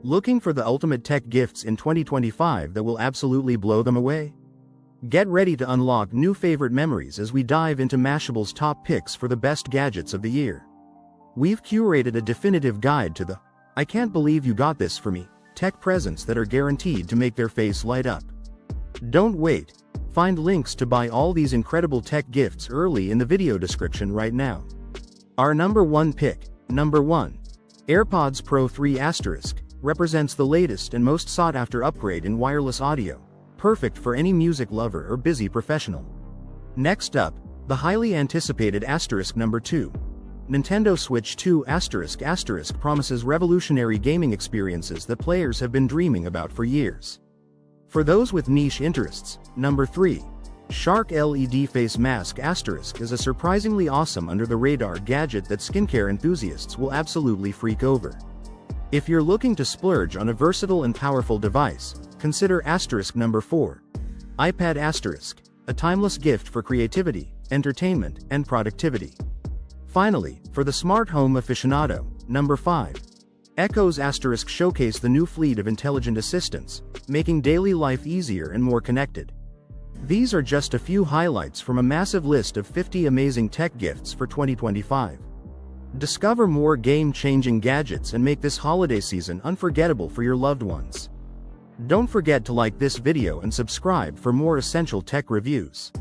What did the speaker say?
Looking for the ultimate tech gifts in 2025 that will absolutely blow them away? Get ready to unlock new favorite memories as we dive into Mashable's top picks for the best gadgets of the year. We've curated a definitive guide to the "I can't believe you got this for me" tech presents that are guaranteed to make their face light up. Don't wait. Find links to buy all these incredible tech gifts early in the video description right now. Our number 1 pick, number 1. AirPods Pro 3 *, represents the latest and most sought-after upgrade in wireless audio, perfect for any music lover or busy professional. Next up, the highly anticipated number 2. Nintendo Switch 2 ** promises revolutionary gaming experiences that players have been dreaming about for years. For those with niche interests, number 3. Shark LED Face Mask * is a surprisingly awesome under-the-radar gadget that skincare enthusiasts will absolutely freak over. If you're looking to splurge on a versatile and powerful device, consider number 4. iPad *, a timeless gift for creativity, entertainment, and productivity. Finally, for the smart home aficionado, number 5. Echoes * showcase the new fleet of intelligent assistants, making daily life easier and more connected. These are just a few highlights from a massive list of 50 amazing tech gifts for 2025. Discover more game-changing gadgets and make this holiday season unforgettable for your loved ones. Don't forget to like this video and subscribe for more essential tech reviews.